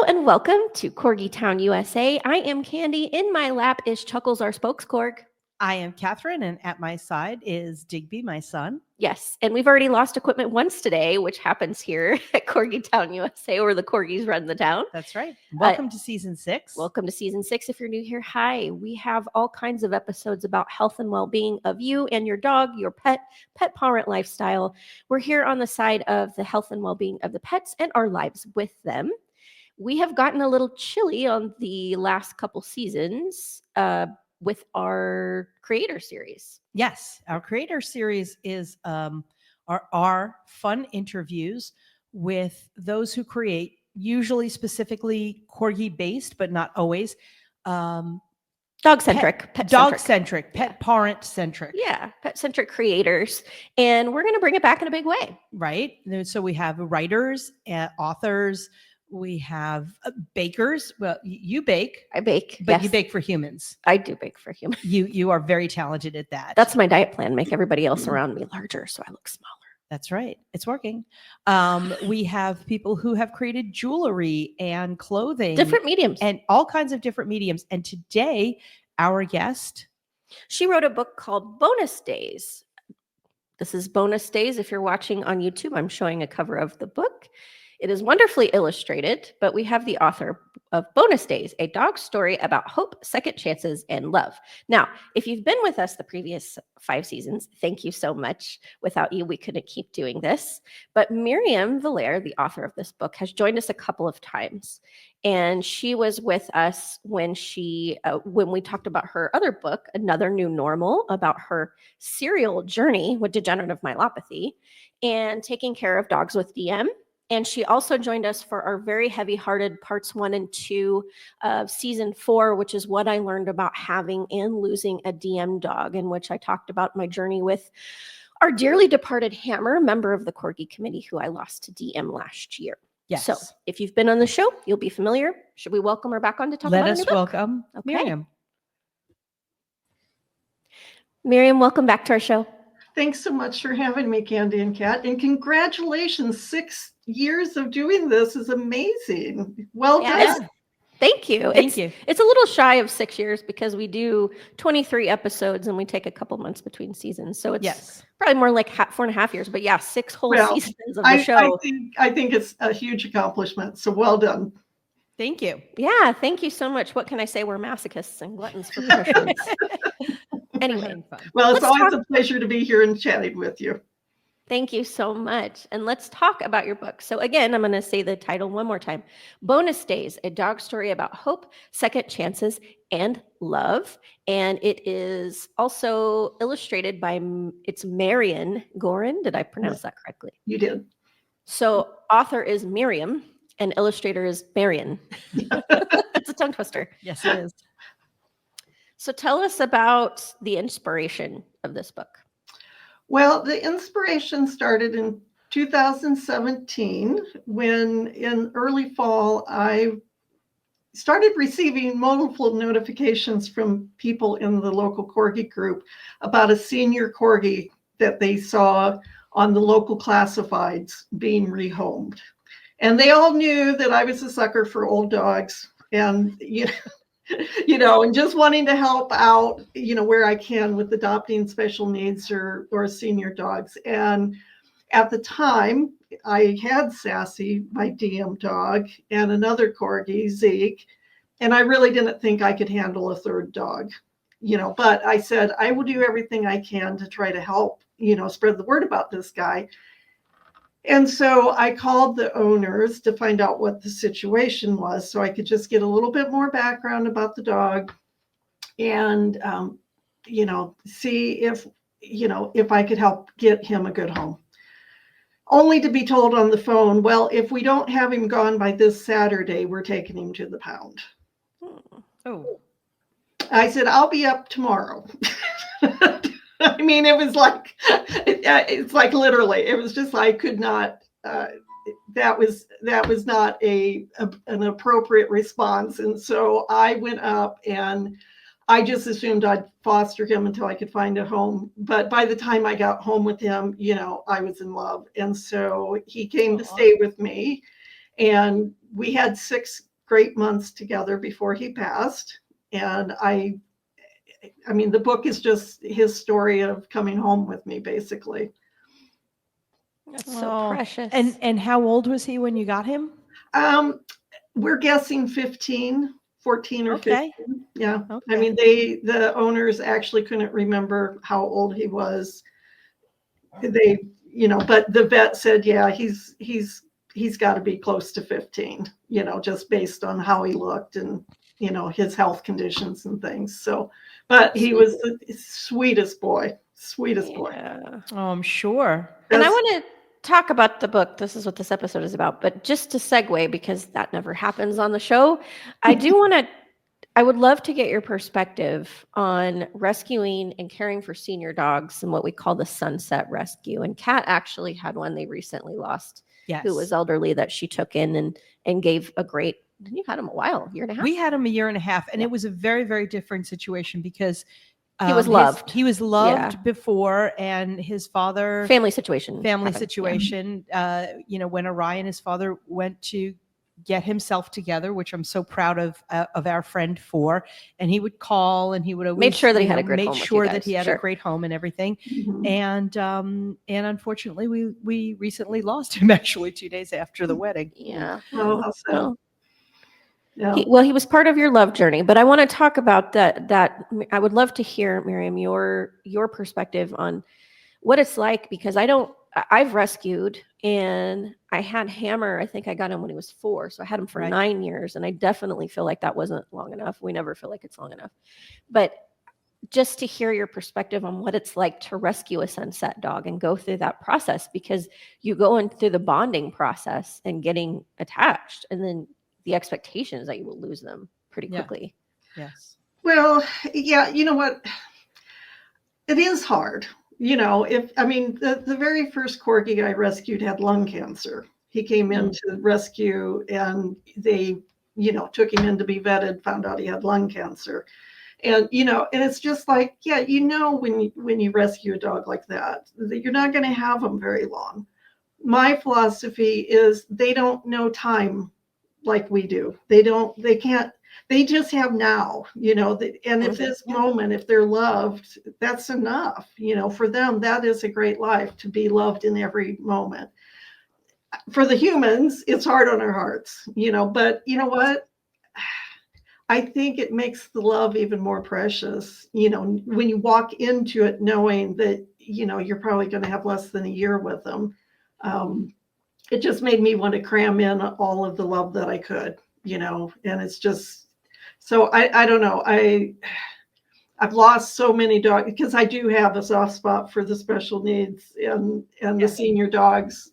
and welcome to Corgi Town, USA. I am Candy. In my lap is Chuckles, our spokescorg. I am Catherine, and at my side is Digby, my son. Yes, and we've already lost equipment once today, which happens here at Corgi Town, USA, where the corgis run the town. That's right. Welcome to season 6. Welcome to season 6. If you're new here, hi. We have all kinds of episodes about health and well-being of you and your dog, your pet parent lifestyle. We're here on the side of the health and well-being of the pets and our lives with them. We have gotten a little chilly on the last couple seasons with our creator series. Yes, our creator series is our fun interviews with those who create, usually specifically corgi based, but not always. Dog-centric, dog-centric, pet parent-centric. Yeah, pet-centric creators. And we're going to bring it back in a big way. Right. So we have writers, authors, we have bakers. Well, you bake. I bake. But yes. You bake for humans. I do bake for humans. You are very talented at that. That's my diet plan. Make everybody else around me larger so I look smaller. That's right. It's working. We have people who have created jewelry and clothing. Different mediums. And all kinds of different mediums. And today, our guest. She wrote a book called Bonus Days. This is Bonus Days. If you're watching on YouTube, I'm showing a cover of the book. It is wonderfully illustrated, but we have the author of Bonus Days, a dog story about hope, second chances, and love. Now, if you've been with us the previous 5 seasons, thank you so much. Without you, we couldn't keep doing this. But Miriam Valere, the author of this book, has joined us a couple of times. And she was with us when we talked about her other book, Another New Normal, about her serial journey with degenerative myelopathy and taking care of dogs with DM. And she also joined us for our very heavy-hearted parts 1 and 2 of season 4, which is what I learned about having and losing a DM dog, in which I talked about my journey with our dearly departed Hammer, a member of the Corgi committee who I lost to DM last year. Yes. So if you've been on the show, you'll be familiar. Should we welcome her back on to talk about her new book? Let us welcome Miriam. Miriam, welcome back to our show. Thanks so much for having me, Candy and Kat. And congratulations, 6 years of doing this is amazing. Well done. Thank you. Thank you. It's a little shy of 6 years because we do 23 episodes and we take a couple months between seasons. So it's probably more like 4.5 years. But yeah, 6 whole seasons of the show. I think it's a huge accomplishment. So well done. Thank you. Yeah, thank you so much. What can I say? We're masochists and gluttons for punishments. Anyway. Well, it's always a pleasure to be here and chatting with you. Thank you so much. And let's talk about your book. So again, I'm going to say the title one more time. Bonus Days, a dog story about hope, second chances, and love. And it is also illustrated by, it's Marian Gorin. Did I pronounce that correctly? You did. So author is Miriam and illustrator is Marian. It's a tongue twister. Yes, it is. So tell us about the inspiration of this book. Well, the inspiration started in 2017 when in early fall, I started receiving multiple notifications from people in the local Corgi group about a senior Corgi that they saw on the local classifieds being rehomed. And they all knew that I was a sucker for old dogs and, and just wanting to help out, where I can with adopting special needs or senior dogs. And at the time, I had Sassy, my DM dog, and another Corgi, Zeke, and I really didn't think I could handle a third dog, but I said, I will do everything I can to try to help, spread the word about this guy. And so I called the owners to find out what the situation was so I could just get a little bit more background about the dog and, see if I could help get him a good home. Only to be told on the phone, well, if we don't have him gone by this Saturday, we're taking him to the pound. Oh. I said, I'll be up tomorrow. I mean, it was like, it's like literally, it was just, I could not, that was not an appropriate response. And so I went up and I just assumed I'd foster him until I could find a home. But by the time I got home with him, I was in love. And so he came to stay with me and we had 6 great months together before he passed. And I mean, the book is just his story of coming home with me, basically. That's so Oh, precious. And how old was he when you got him? We're guessing 15, 14 or Okay. 15. Yeah. Okay. I mean, the owners actually couldn't remember how old he was. They, but the vet said, yeah, he's got to be close to 15, just based on how he looked and, his health conditions and things. So, but he was the sweetest boy. Yeah. Oh, I'm sure. And I want to talk about the book. This is what this episode is about. But just to segue, because that never happens on the show, I would love to get your perspective on rescuing and caring for senior dogs and what we call the sunset rescue. And Kat actually had one they recently lost, Yes. who was elderly, that she took in and gave a great. You had him a while, year and a half. We had him a year and a half, and Yeah. it was a very, very different situation because He was loved. He was loved Yeah. before, and his father Family situation. situation. When Orion, his father, went to get himself together, which I'm so proud of our friend for, and he would call and he would always Made sure that he had a great made home with you sure that guys. he had Sure. a great home and everything. Mhm. And unfortunately, we recently lost him actually 2 days after the wedding. Yeah. Oh, how sad. Well, Yeah. he was part of your love journey, but I want to talk about that. I would love to hear, Miriam, your perspective on what it's like, because I've rescued, and I had Hammer. I think I got him when he was 4. So I had him for Right. 9 years, and I definitely feel like that wasn't long enough. We never feel like it's long enough, but just to hear your perspective on what it's like to rescue a sunset dog and go through that process, because you go in through the bonding process and getting attached, and then the expectation is that you will lose them pretty Yeah. quickly. Yes. Well, yeah, you know what? It is hard. The very first corgi I rescued had lung cancer. He came in to rescue, and they, took him in to be vetted, found out he had lung cancer. And, and it's just like, yeah, when you rescue a dog like that you're not going to have them very long. My philosophy is they don't know time like we do. They just have now, and if this moment, if they're loved, that's enough, for them. That is a great life, to be loved in every moment. For the humans, it's hard on our hearts, but you know what? I think it makes the love even more precious, when you walk into it knowing that, you're probably going to have less than a year with them. It just made me want to cram in all of the love that I could, and it's just, so I don't know. I've lost so many dogs, because I do have a soft spot for the special needs and the senior dogs.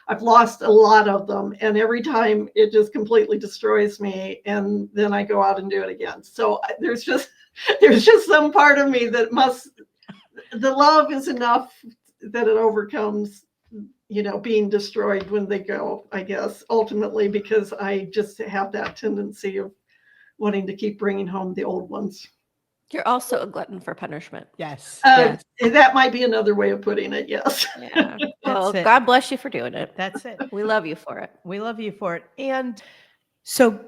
I've lost a lot of them, and every time it just completely destroys me, and then I go out and do it again. So there's just some part of me that the love is enough that it overcomes, being destroyed when they go, I guess, ultimately, because I just have that tendency of wanting to keep bringing home the old ones. You're also a glutton for punishment. Yes. That might be another way of putting it. Yes. Yeah. Well, That's it. God bless you for doing it. That's it. We love you for it. We love you for it. And so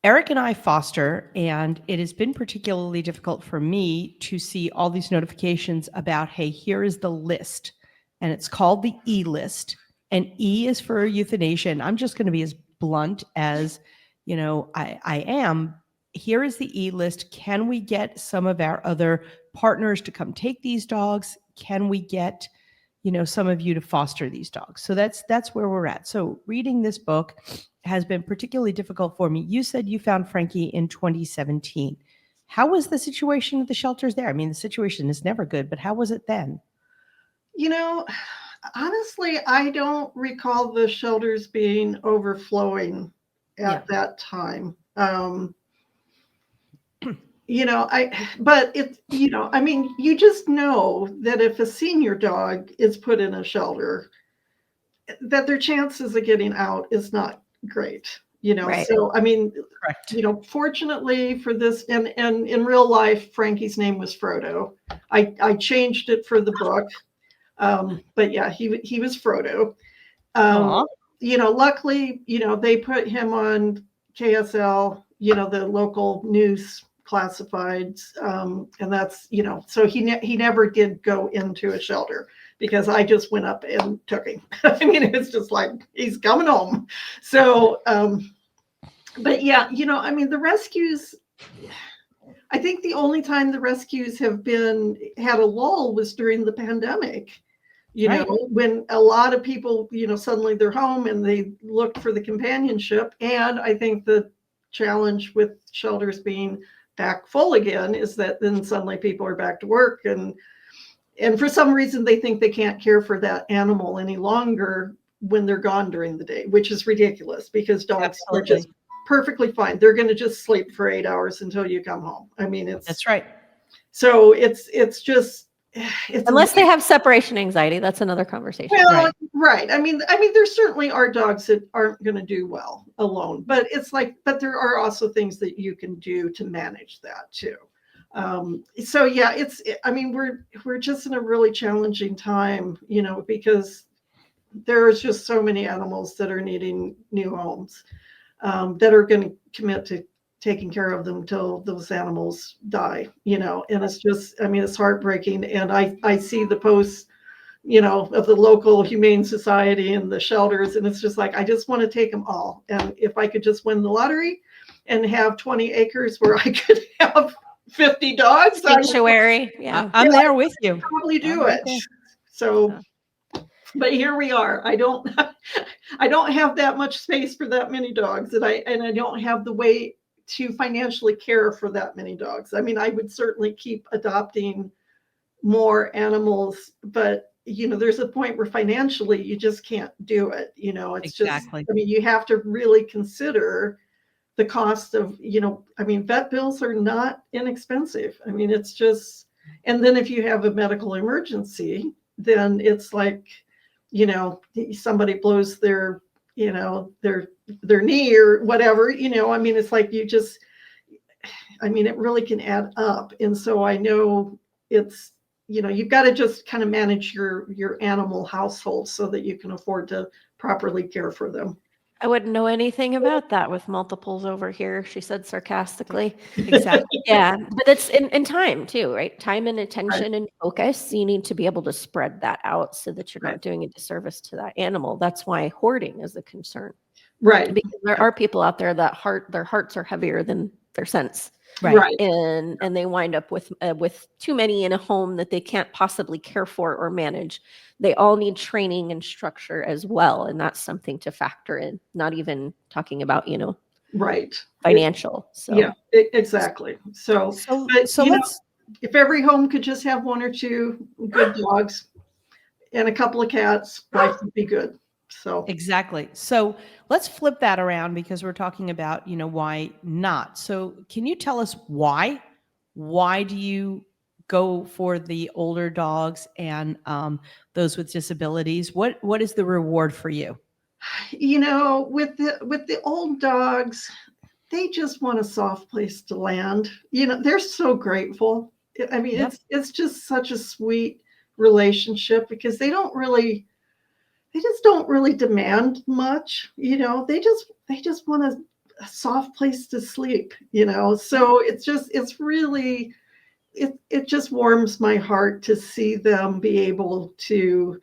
Eric and I foster, and it has been particularly difficult for me to see all these notifications about, hey, here is the list. And it's called the E list. And E is for euthanasia. And I'm just going to be as blunt as, I am. Here is the E list. Can we get some of our other partners to come take these dogs? Can we get, some of you to foster these dogs? So that's where we're at. So reading this book has been particularly difficult for me. You said you found Frankie in 2017. How was the situation at the shelters there? I mean, the situation is never good, but how was it then? Honestly, I don't recall the shelters being overflowing at that time. But it's, you just know that if a senior dog is put in a shelter, that their chances of getting out is not great, Right. So, Correct. Fortunately for this, and in real life, Frankie's name was Frodo. I changed it for the book. But yeah, he was Frodo. Luckily, they put him on KSL, the local news classifieds, and that's, so he never did go into a shelter because I just went up and took him. I mean, it's just like he's coming home. So, but yeah, I mean, the rescues. I think the only time the rescues have had a lull was during the pandemic. Right. When a lot of people, suddenly they're home and they look for the companionship. And I think the challenge with shelters being back full again is that then suddenly people are back to work and for some reason they think they can't care for that animal any longer when they're gone during the day, which is ridiculous because dogs are just perfectly fine. They're going to just sleep for 8 hours until you come home. I mean, That's right. So it's just Unless they have separation anxiety, that's another conversation. Well, right. I mean, there certainly are dogs that aren't going to do well alone, but but there are also things that you can do to manage that too. So yeah, I mean, we're just in a really challenging time, because there's just so many animals that are needing new homes, that are going to commit to taking care of them till those animals die, and it's just, I mean, it's heartbreaking. And I see the posts, of the local humane society and the shelters. And it's just like, I just want to take them all. And if I could just win the lottery and have 20 acres where I could have 50 dogs. Sanctuary. Yeah. I'm there with you. Probably do it. So, but here we are. I don't have that much space for that many dogs, and I don't have the way to financially care for that many dogs. I mean, I would certainly keep adopting more animals, but there's a point where financially you just can't do it. It's Exactly. just, I mean, you have to really consider the cost of, I mean, vet bills are not inexpensive. I mean, it's just, and then if you have a medical emergency, then it's like, somebody blows their knee or whatever, I mean, it's like I mean, it really can add up. And so I know it's, you've got to just kind of manage your animal household so that you can afford to properly care for them. I wouldn't know anything about that with multiples over here, she said sarcastically. Exactly. Yeah, but it's in time too, right? Time and attention and focus. You need to be able to spread that out so that you're not doing a disservice to that animal. That's why hoarding is a concern. Right. Because there are people out there that their hearts are heavier than their sense. Right. And they wind up with too many in a home that they can't possibly care for or manage. They all need training and structure as well, and that's something to factor in. Not even talking about right financial. So yeah, exactly. So if every home could just have 1 or 2 good dogs and a couple of cats, life would be good. So exactly. So let's flip that around because we're talking about, why not? So can you tell us why? Why do you go for the older dogs and those with disabilities? What is the reward for you? With the old dogs, they just want a soft place to land. They're so grateful. I mean, it's just such a sweet relationship because they just don't really demand much. They just want a soft place to sleep. So it's really it just warms my heart to see them be able to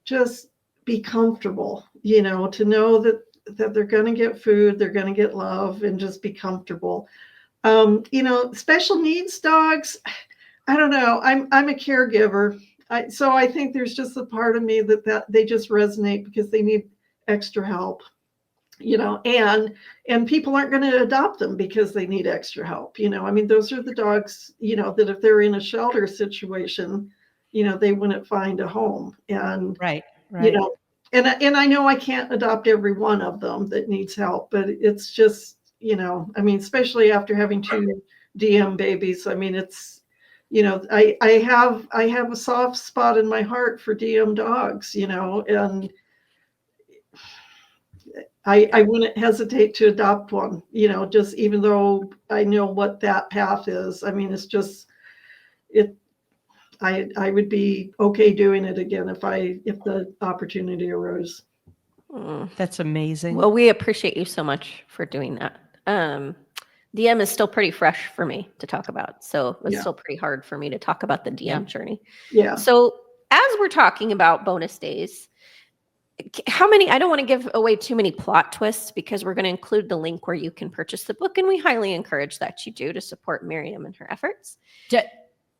just be comfortable. To know that they're going to get food, they're going to get love, and just be comfortable. Special needs dogs, I don't know. I'm a caregiver. So I think there's just a part of me that they just resonate because they need extra help, and people aren't going to adopt them because they need extra help. I mean, those are the dogs, that if they're in a shelter situation, they wouldn't find a home. And, Right. and I know I can't adopt every one of them that needs help, but it's just, I mean, especially after having 2 DM babies, I mean, it's, I have a soft spot in my heart for DM dogs, and I wouldn't hesitate to adopt one, just even though I know what that path is. I mean, it's just, I would be okay doing it again if the opportunity arose. That's amazing. Well, we appreciate you so much for doing that. DM is still pretty fresh for me to talk about. So it's Yeah. still pretty hard for me to talk about the DM Yeah. journey. Yeah. So as we're talking about bonus days, how many, I don't want to give away too many plot twists because we're going to include the link where you can purchase the book. And we highly encourage that you do to support Miriam and her efforts.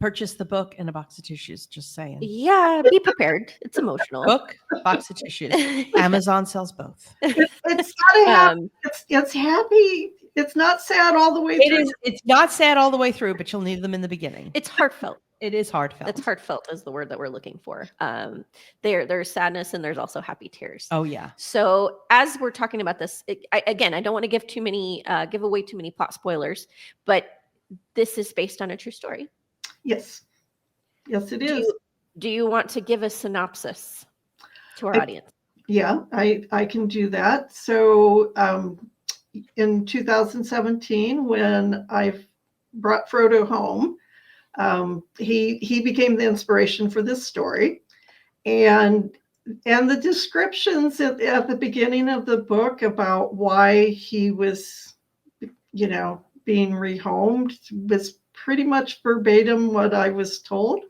Purchase the book and a box of tissues. Just saying. Yeah, be prepared. It's emotional. Book, box of tissues. Amazon sells both. It's gotta happen. It's happy. It's not sad all the way It through. is. It's not sad all the way through, but you'll need them in the beginning. It's heartfelt. It is heartfelt. It's heartfelt is the word that we're looking for. There's sadness and there's also happy tears. Oh yeah. So as we're talking about this, I don't want to give away too many plot spoilers, but this is based on a true story. Yes. Yes, it is. Do you want to give a synopsis to our audience? Yeah, I can do that. So in 2017, when I brought Frodo home, he became the inspiration for this story. And the descriptions at the beginning of the book about why he was, being rehomed was pretty much verbatim what I was told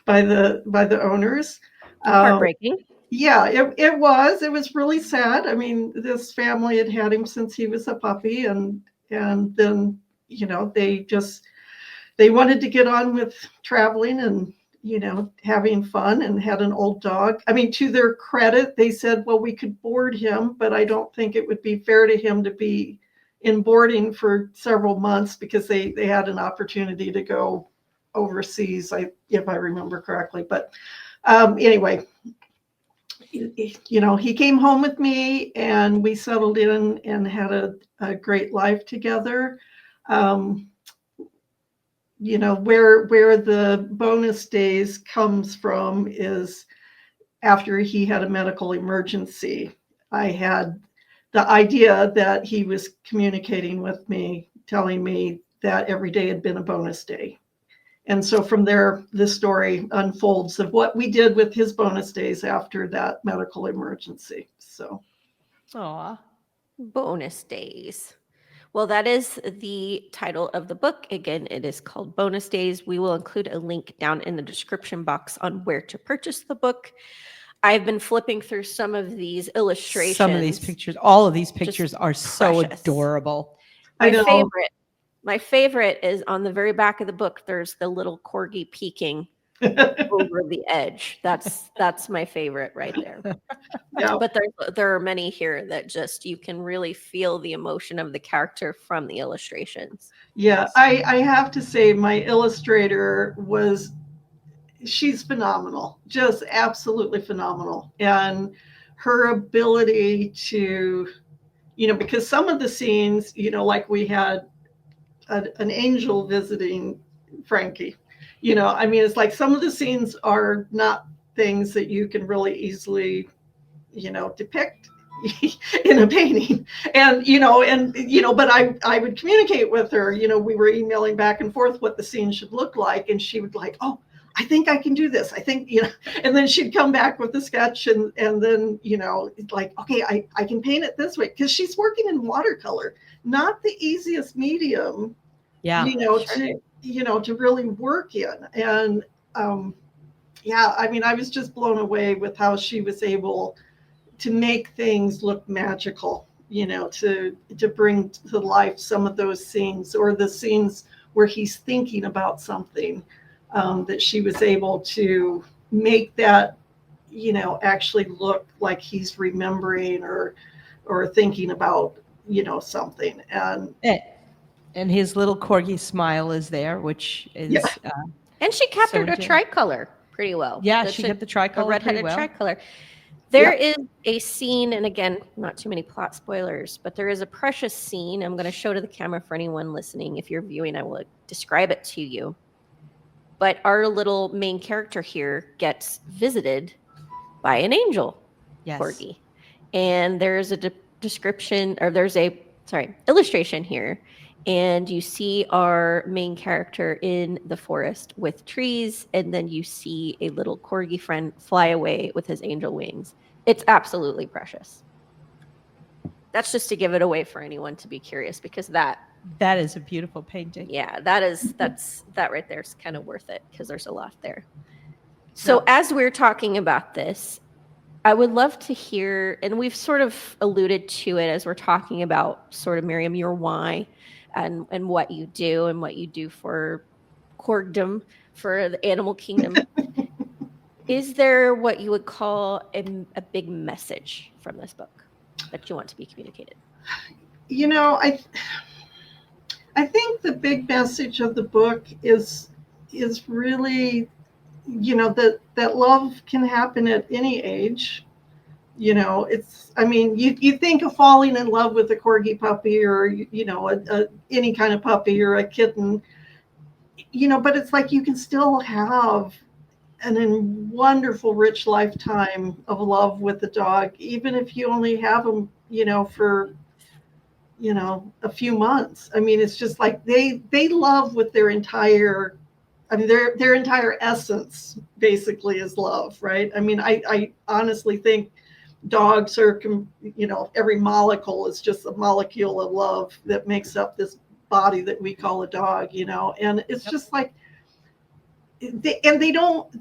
by the owners. Heartbreaking. Yeah, it was really sad. I mean, this family had had him since he was a puppy, and then they wanted to get on with traveling and having fun, and had an old dog. I mean, to their credit, they said, well, we could board him, but I don't think it would be fair to him to be in boarding for several months, because they had an opportunity to go overseas, if I remember correctly. But anyway, he came home with me and we settled in and had a great life together. Where the bonus days comes from is after he had a medical emergency. I had the idea that he was communicating with me, telling me that every day had been a bonus day. And so from there, the story unfolds of what we did with his bonus days after that medical emergency. So, Aw. Bonus days. Well, that is the title of the book. Again, it is called Bonus Days. We will include a link down in the description box on where to purchase the book. I've been flipping through some of these illustrations. Some of these pictures, all of these pictures Just are so precious. adorable. My favorite is on the very back of the book. There's the little corgi peeking over the edge. That's my favorite right there. Yeah. But there are many here that just you can really feel the emotion of the character from the illustrations. Yeah, I have to say my illustrator she's phenomenal, just absolutely phenomenal. And her ability to, because some of the scenes, like we had an angel visiting Frankie, I mean, it's like some of the scenes are not things that you can really easily, depict in a painting. And but I would communicate with her. We were emailing back and forth what the scene should look like, and she would like, oh, I think I can do this. I think, and then she'd come back with the sketch, and then like, okay, I can paint it this way, because she's working in watercolor, not the easiest medium, Yeah. to really work in. And I mean, I was just blown away with how she was able to make things look magical, to bring to life some of those scenes, or the scenes where he's thinking about something, that she was able to make that, actually look like he's remembering or thinking about, something. And his little corgi smile is there, which is Yeah. And she captured a tricolor pretty well. Yeah, she kept the tricolor a redheaded pretty well. tricolor. There is a scene, and again, not too many plot spoilers, but there is a precious scene. I'm going to show to the camera for anyone listening. If you're viewing, I will describe it to you. But our little main character here gets visited by an angel, Yes. Corgi. And there's a illustration here. And you see our main character in the forest with trees, and then you see a little corgi friend fly away with his angel wings. It's absolutely precious. That's just to give it away for anyone to be curious, because that is a beautiful painting. yeah, that right there is kind of worth it, because there's a lot there. So as we're talking about this, I would love to hear, and we've sort of alluded to it as we're talking about sort of, Miriam, your why and what you do and what you do for corgdom, for the animal kingdom. Is there what you would call a big message from this book that you want to be communicated? You know, I think the big message of the book is really, you know, that love can happen at any age. You know, I mean, you think of falling in love with a corgi puppy, or, you know, any kind of puppy or a kitten, you know, but it's like you can still have wonderful, rich lifetime of love with the dog, even if you only have them, you know, for, you know, a few months. I mean, it's just like they love with their entire, I mean, their entire essence basically is love, right? I mean, I honestly think dogs are, you know, every molecule is just a molecule of love that makes up this body that we call a dog, you know. And it's just like, they don't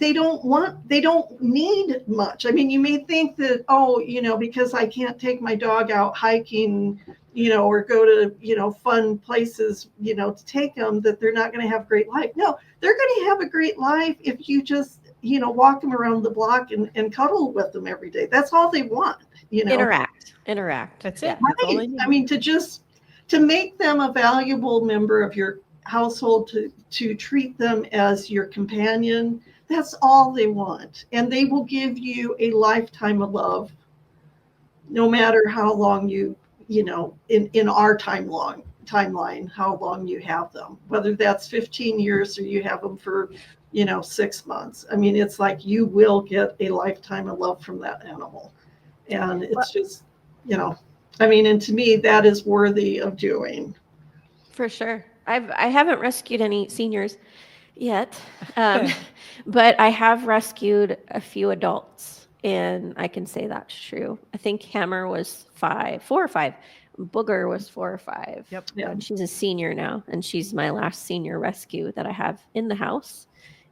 need much. I mean, you may think that, oh, you know, because I can't take my dog out hiking, you know, or go to, you know, fun places, you know, to take them, that they're not going to have a great life. No, they're going to have a great life if you just, you know, walk them around the block and cuddle with them every day. That's all they want, you know. Interact. That's Yeah. it. That's all they need. I mean, to make them a valuable member of your household, to treat them as your companion, that's all they want. And they will give you a lifetime of love, no matter how long you know, in our timeline, how long you have them, whether that's 15 years or you have them for, you know, 6 months. I mean, it's like you will get a lifetime of love from that animal. And it's just, you know, I mean, and to me, that is worthy of doing. For sure. I haven't rescued any seniors yet, but I have rescued a few adults, and I can say that's true. I think Hammer was 4 or 5. Booger was 4 or 5. Yep. Yeah. And she's a senior now, and she's my last senior rescue that I have in the house.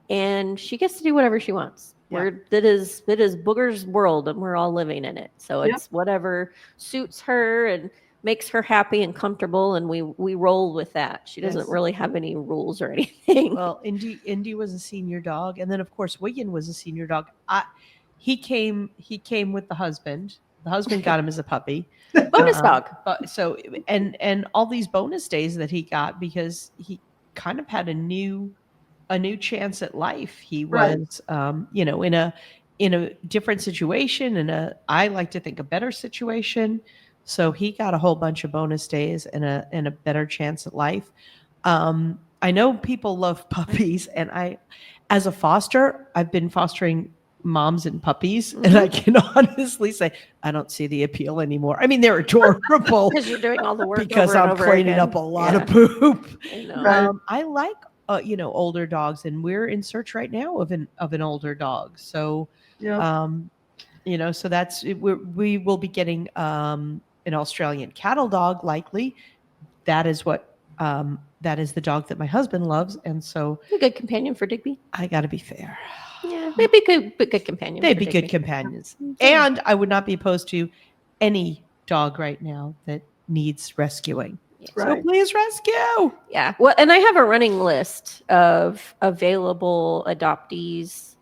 And she gets to do whatever she wants. Yeah. That is Booger's world, and we're all living in it. So Yep. it's whatever suits her and makes her happy and comfortable, and we roll with that. She doesn't Yes. really have any rules or anything. Well, Indy was a senior dog, and then of course Wiggin was a senior dog. He came with the husband. The husband got him as a puppy. Bonus dog. But so and all these bonus days that he got, because he kind of had a new chance at life. He Right. was you know, in a different situation, I like to think a better situation. So he got a whole bunch of bonus days and a better chance at life. I know people love puppies, and as a foster, I've been fostering moms and puppies, and I can honestly say I don't see the appeal anymore. I mean, they're adorable Because you're doing all the work because over and I'm over cleaning again. up a lot Yeah, of poop. I know. Right. I like you know, older dogs, and we're in search right now of an older dog. So Yeah. you know, so we will be getting an Australian cattle dog, likely. That is the dog that my husband loves, and so A good companion for Digby. I got to be fair. Yeah, they'd be good companion. They'd for be Digby. good companions, Yeah. and I would not be opposed to any dog right now that needs rescuing. Yeah. So Right. please rescue. Yeah. Well, and I have a running list of available adoptees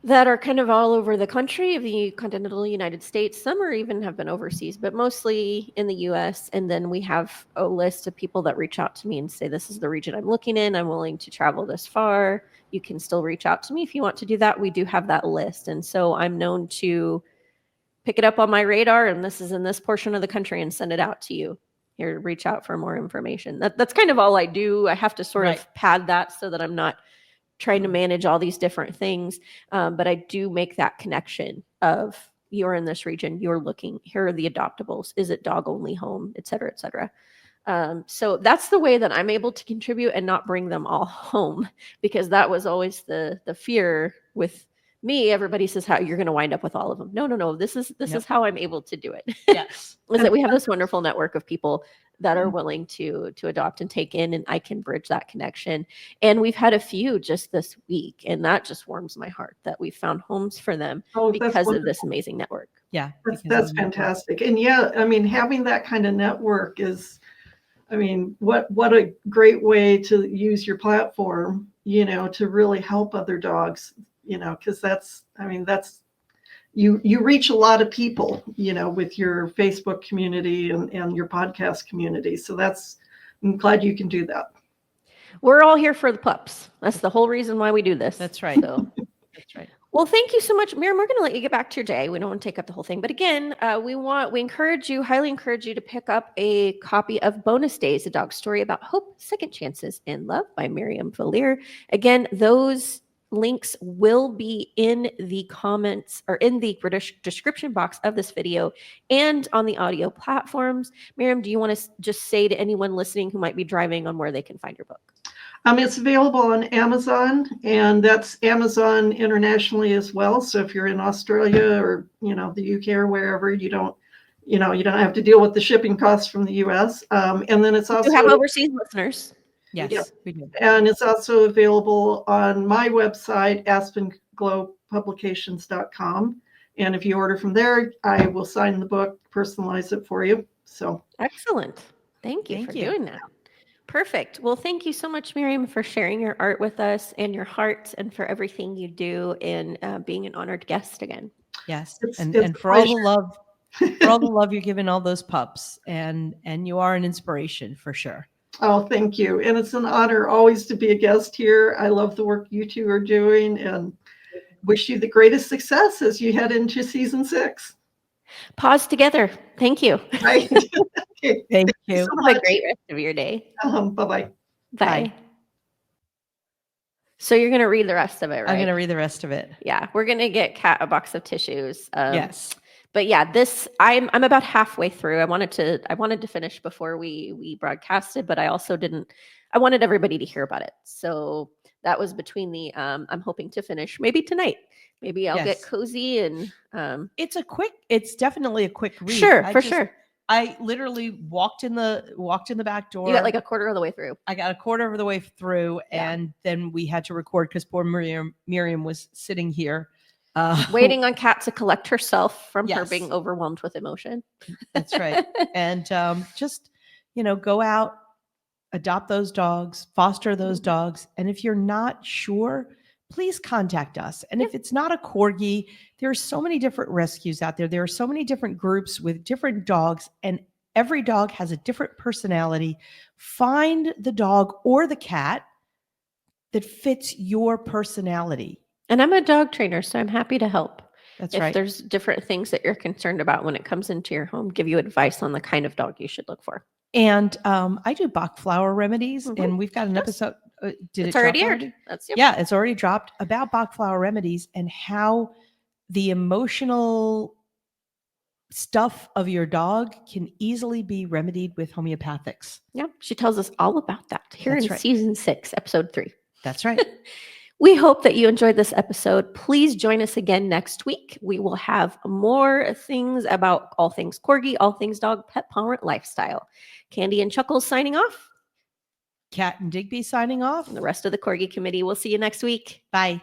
that are kind of all over the country of the continental United States. Some are even have been overseas, but mostly in the US. And then we have a list of people that reach out to me and say, this is the region I'm looking in. I'm willing to travel this far. You can still reach out to me if you want to do that. We do have that list. And so I'm known to pick it up on my radar, and this is in this portion of the country, and send it out to you. Here, reach out for more information. That's kind of all I do. I have to sort Right. of pad that so that I'm not trying to manage all these different things. But I do make that connection of, you're in this region, you're looking, here are the adoptables. Is it dog only home, et cetera, et cetera. So that's the way that I'm able to contribute and not bring them all home, because that was always the fear with Me, everybody says how you're going to wind up with all of them. No. This is Nope. how I'm able to do it. Yes. Is that we have this wonderful network of people that are willing to adopt and take in, and I can bridge that connection. And we've had a few just this week, and that just warms my heart that we found homes for them Oh, because of this amazing network. Yeah. That's fantastic. And yeah, I mean, having that kind of network is, I mean, what a great way to use your platform, to really help other dogs, because that's you reach a lot of people, with your Facebook community and your podcast community. So I'm glad you can do that. We're all here for the pups. That's the whole reason why we do this. That's right. So. That's right. Well, thank you so much, Miriam. We're going to let you get back to your day. We don't want to take up the whole thing. But again, we highly encourage you to pick up a copy of Bonus Days, a dog story about hope, second chances, and love by Miriam Valere. Again, those links will be in the comments or in the description box of this video and on the audio platforms. Miriam, do you want to just say to anyone listening who might be driving on where they can find your book? It's available on Amazon, and that's Amazon internationally as well. So if you're in Australia or, the UK or wherever, you don't have to deal with the shipping costs from the US. And then it's also you have overseas listeners. Yes, we do. And it's also available on my website, aspenglowpublications.com. And if you order from there, I will sign the book, personalize it for you. So excellent. Thank you for doing that. Perfect. Well, thank you so much, Miriam, for sharing your art with us and your heart, and for everything you do and being an honored guest again. Yes, and for all the love, you're giving all those pups, and you are an inspiration for sure. Oh, thank you. And it's an honor always to be a guest here. I love the work you two are doing, and wish you the greatest success as you head into season 6. Pause together. Thank you. Right. Okay. Thank you. So have a great rest of your day. Bye-bye. Bye. So you're going to read the rest of it, right? I'm going to read the rest of it. Yeah. We're going to get Kat a box of tissues. Yes. But yeah, I'm about halfway through. I wanted to finish before we broadcasted, but I also I wanted everybody to hear about it. So that was between I'm hoping to finish maybe tonight. Maybe I'll get cozy and it's definitely a quick read. Sure, sure. I literally walked in the back door. You got like a quarter of the way through. I got a quarter of the way through, and then we had to record because poor Miriam was sitting here. Waiting on Kat to collect herself from her being overwhelmed with emotion. That's right. And just, go out, adopt those dogs, foster those dogs. And if you're not sure, please contact us. And if it's not a Corgi, there are so many different rescues out there. There are so many different groups with different dogs, and every dog has a different personality. Find the dog or the cat that fits your personality. And I'm a dog trainer, so I'm happy to help. That's if right. There's different things that you're concerned about when it comes into your home, give you advice on the kind of dog you should look for. And I do Bach flower remedies, and we've got an episode. It's already aired. It's already dropped about Bach flower remedies and how the emotional stuff of your dog can easily be remedied with homeopathics. Yeah, she tells us all about that here in season 6, episode 3. That's right. We hope that you enjoyed this episode. Please join us again next week. We will have more things about all things Corgi, all things dog, pet parent lifestyle. Candy and Chuckles signing off. Kat and Digby signing off. And the rest of the Corgi committee. We'll see you next week. Bye.